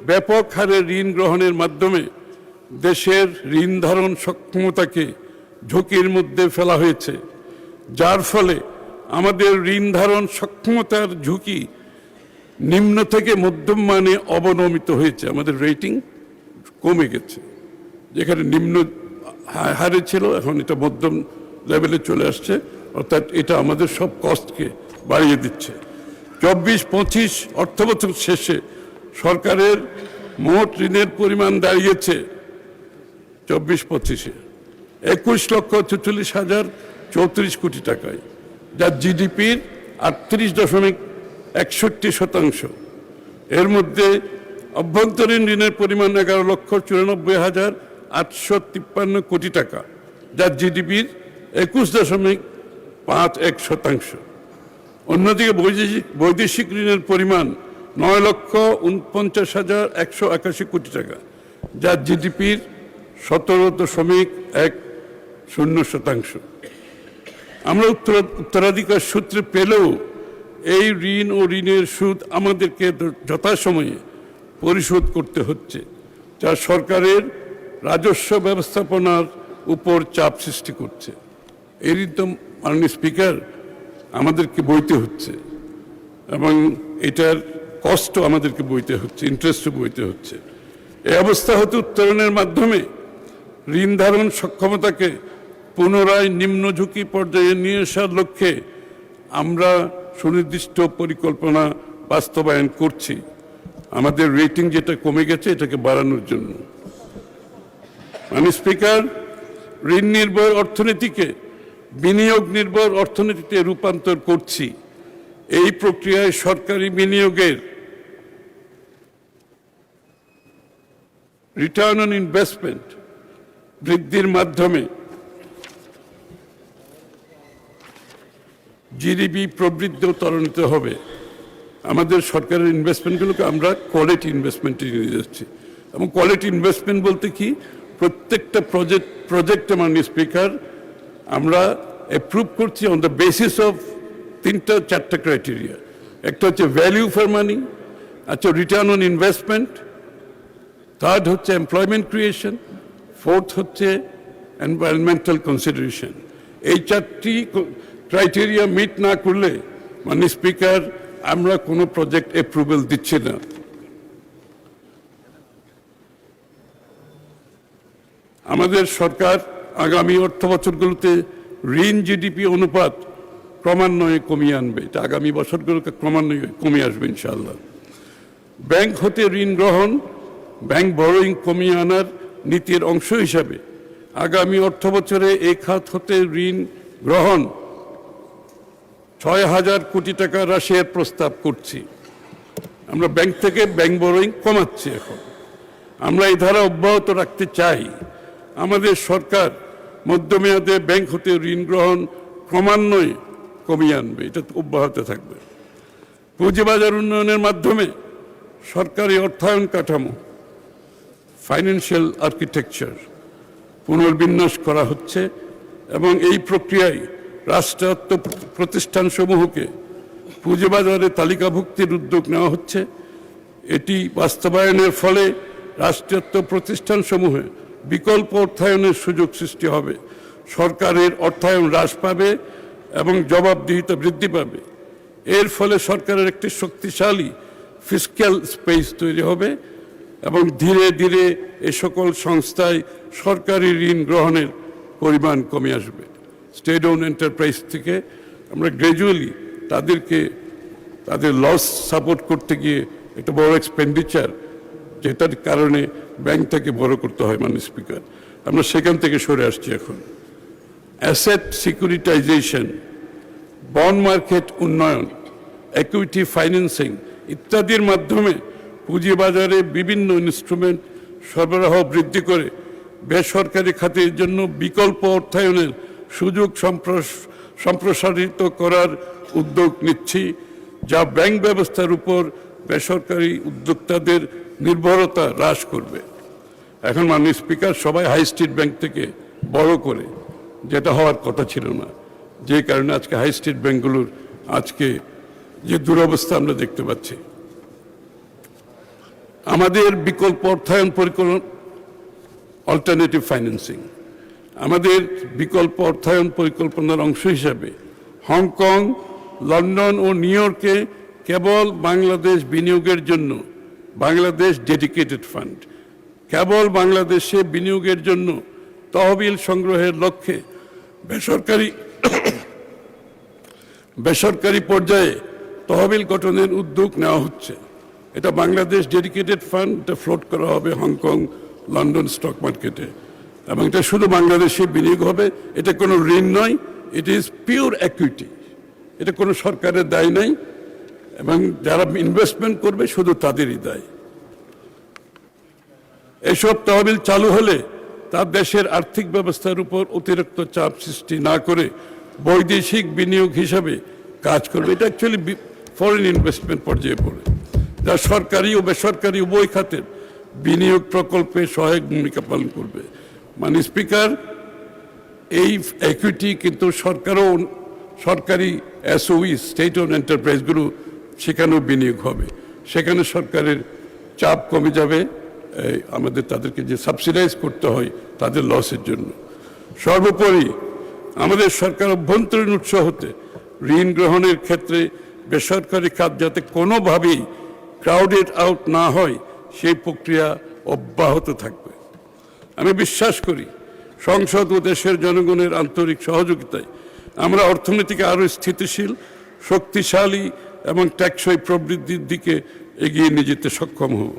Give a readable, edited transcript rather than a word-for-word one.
ব্যাপক হারে ঋণ গ্রহণের মাধ্যমে দেশের ঋণ ধারণ সক্ষমতাকে ঝুঁকির মধ্যে ফেলা হয়েছে, যার ফলে আমাদের ঋণ ধারণ সক্ষমতার ঝুঁকি নিম্ন থেকে মধ্যম মানে অবনমিত হয়েছে। আমাদের রেটিং কমে গেছে, যেখানে নিম্ন হারে ছিল এখন এটা মধ্যম লেভেলে চলে আসছে, অর্থাৎ এটা আমাদের সব কস্টকে বাড়িয়ে দিচ্ছে। 24-25 অর্থবছর শেষে সরকারের মোট ঋণের পরিমাণ দাঁড়িয়েছে 24-25-এ 21,44,034 কোটি টাকায়, যা জিডিপির 38.61%। এর মধ্যে অভ্যন্তরীণ ঋণের পরিমাণ 11,94,853 কোটি টাকা, যা জিডিপির 21.51%। অন্যদিকে বৈদেশিক ঋণের পরিমাণ 9,49,181 কোটি টাকা, যা জিডিপির 17.10%। আমরা উত্তরাধিকার সূত্রে পেলেও এই ঋণ ও ঋণের সুদ আমাদেরকে যথাসময়ে পরিশোধ করতে হচ্ছে, যা সরকারের রাজস্ব ব্যবস্থাপনার উপর চাপ সৃষ্টি করছে। এই ঋণ তো মাননীয় স্পিকার আমাদেরকে বইতে হচ্ছে, এবং এটার কষ্ট আমাদেরকে বইতে হচ্ছে, ইন্টারেস্টও বইতে হচ্ছে। এই অবস্থা হতে উত্তরণের মাধ্যমে ঋণ ধারণ সক্ষমতাকে পুনরায় নিম্ন ঝুঁকি পর্যায়ে নিয়ে আসার লক্ষ্যে আমরা সুনির্দিষ্ট পরিকল্পনা বাস্তবায়ন করছি। আমাদের রেটিং যেটা কমে গেছে এটাকে বাড়ানোর জন্য। মাননীয় স্পিকার, ঋণ নির্ভর অর্থনীতিকে বিনিয়োগ নির্ভর অর্থনীতিতে রূপান্তর করছি। এই প্রক্রিয়ায় সরকারি বিনিয়োগের রিটার্ন অন ইনভেস্টমেন্ট বৃদ্ধির মাধ্যমে জিডিপি প্রবৃদ্ধিও ত্বরান্বিত হবে। আমাদের সরকারের ইনভেস্টমেন্টগুলোকে আমরা কোয়ালিটি ইনভেস্টমেন্টে নিয়ে যাচ্ছি। এবং কোয়ালিটি ইনভেস্টমেন্ট বলতে কি, প্রত্যেকটা প্রজেক্টে মাননীয় স্পিকার আমরা অ্যাপ্রুভ করছি অন দ্য বেসিস অফ 3-4টা ক্রাইটেরিয়া। একটা হচ্ছে ভ্যালিউ ফর মানি, আচ্ছা রিটার্ন অন ইনভেস্টমেন্ট, থার্ড হচ্ছে এমপ্লয়মেন্ট ক্রিয়েশন, ফোর্থ হচ্ছে এনভায়রনমেন্টাল কনসিডারেশন। এই 4টি ক্রাইটেরিয়া মিট না করলে মাননীয় স্পিকার আমরা কোনো প্রজেক্ট অ্যাপ্রুভাল দিচ্ছি না। আমাদের সরকার আগামী অর্থ বছরগুলোতে ঋণ জিডিপি অনুপাত ক্রমান্বয়ে কমিয়ে আনবে। এটা আগামী বছরগুলোকে ক্রমান্বয়ে কমিয়ে আসবে ইনশাআল্লাহ। ব্যাংক হতে ঋণ গ্রহণ, ব্যাংক বরোয়িং কমিয়ে আনার নীতির অংশ হিসাবে আগামী অর্থ বছরে এই খাত হতে ঋণ গ্রহণ 6,000 কোটি টাকা হ্রাসের প্রস্তাব করছি। আমরা ব্যাংক থেকে ব্যাংক বরোয়িং কমাচ্ছি। এখন আমরা এই ধারা অব্যাহত রাখতে চাই। আমাদের সরকার মধ্যমেয়াদে ব্যাংক হতে ঋণ গ্রহণ ক্রমান্বয়ে কমিয়ে আনবে, এটা অব্যাহত থাকবে। পুঁজিবাজার উন্নয়নের মাধ্যমে সরকারি অর্থায়ন কাঠামো, ফাইন্যান্সিয়াল আর্কিটেকচার পুনর্বিন্যাস করা হচ্ছে, এবং এই প্রক্রিয়ায় রাষ্ট্রায়ত্ত প্রতিষ্ঠানসমূহকে পুঁজিবাজারে তালিকাভুক্তির উদ্যোগ নেওয়া হচ্ছে। এটি বাস্তবায়নের ফলে রাষ্ট্রায়ত্ত প্রতিষ্ঠানসমূহে বিকল্প অর্থায়নের সুযোগ সৃষ্টি হবে, সরকারের অর্থায়ন হ্রাস পাবে এবং জবাবদিহিতা বৃদ্ধি পাবে। এর ফলে সরকারের একটি শক্তিশালী ফিসক্যাল স্পেস তৈরি হবে, এবং ধীরে ধীরে এ সকল সংস্থায় সরকারি ঋণ গ্রহণের পরিমাণ কমে আসবে। স্টেট ওন এন্টারপ্রাইজ থেকে আমরা গ্র্যাজুয়ালি তাদের লস সাপোর্ট করতে গিয়ে একটা বড় এক্সপেন্ডিচার, যেটার কারণে ব্যাংকটাকে বড় করতে হয় মাননীয় স্পিকার, আমরা সেখান থেকে সরে আসছি। এখন অ্যাসেট সিকিউরিটাইজেশন, বন্ড মার্কেট উন্নয়ন, ইকুইটি ফাইন্যান্সিং ইত্যাদির মাধ্যমে পুঁজিবাজারে বিভিন্ন ইনস্ট্রুমেন্ট সরবরাহ বৃদ্ধি করে বেসরকারি খাতের জন্য বিকল্প অর্থায়নের সুযোগ সম্প্রসারিত করার উদ্যোগ নিচ্ছি, যা ব্যাংক ব্যবস্থার উপর বেসরকারি উদ্যোক্তাদের নির্ভরতা হ্রাস করবে। এখন মাননীয় স্পিকার সবাই হাই স্ট্রিট ব্যাংক থেকে বড় করে, যেটা হওয়ার কথা ছিল না, যে কারণে আজকে হাই স্ট্রিট ব্যাংকগুলোর আজকে যে দুরবস্থা আমরা দেখতে পাচ্ছি। আমাদের বিকল্প অর্থায়ন পরিকল্পনা, অল্টারনেটিভ ফাইন্যান্সিং, আমাদের বিকল্প অর্থায়ন পরিকল্পনার অংশ হিসাবে হংকং, লন্ডন ও নিউ ইয়র্কে কেবল বাংলাদেশ বিনিয়োগের জন্য বাংলাদেশ ডেডিকেটেড ফান্ড, কেবল বাংলাদেশে বিনিয়োগের জন্য তহবিল সংগ্রহের লক্ষ্যে বেসরকারি পর্যায়ে তহবিল গঠনের উদ্যোগ নেওয়া হচ্ছে। এটা বাংলাদেশ ডেডিকেটেড ফান্ড, এটা ফ্লোট করা হবে হংকং, লন্ডন স্টক মার্কেটে, এবং এটা শুধু বাংলাদেশে বিনিয়োগ হবে। এটা কোনো ঋণ নয়, ইট ইজ পিওর ইকুইটি, এটা কোনো সরকারের দায় নাই, এবং যারা ইনভেস্টমেন্ট করবে শুধু তাদেরই দায়। এসব তহবিল চালু হলে তার দেশের আর্থিক ব্যবস্থার উপর অতিরিক্ত চাপ সৃষ্টি না করে বৈদেশিক বিনিয়োগ হিসাবে কাজ করবে। এটা অ্যাকচুয়ালি ফরেন ইনভেস্টমেন্ট পর্যায়ে পড়ে, যা সরকারি ও বেসরকারি উভয় খাতের বিনিয়োগ প্রকল্পে সহায়ক ভূমিকা পালন করবে। মানে স্পিকার, এই ইকুইটি কিন্তু সরকারও, সরকারি এসওই, স্টেট ওন এন্টারপ্রাইজগুলো সেখানেও বিনিয়োগ হবে, সেখানে সরকারের চাপ কমে যাবে, আমাদের তাদেরকে যে সাবসিডাইজ করতে হয় তাদের লসের জন্য। সর্বোপরি আমাদের সরকার অভ্যন্তরীণ উৎস হতে ঋণ গ্রহণের ক্ষেত্রে বেসরকারি খাত যাতে কোনোভাবেই ক্রাউডেড আউট না হয় সেই প্রক্রিয়া অব্যাহত থাকবে। আমি বিশ্বাস করি সংসদ ও দেশের জনগণের আন্তরিক সহযোগিতায় আমরা অর্থনীতিকে আরও স্থিতিশীল, শক্তিশালী এবং টেকসই প্রবৃদ্ধির দিকে এগিয়ে নিয়ে যেতে সক্ষম হব।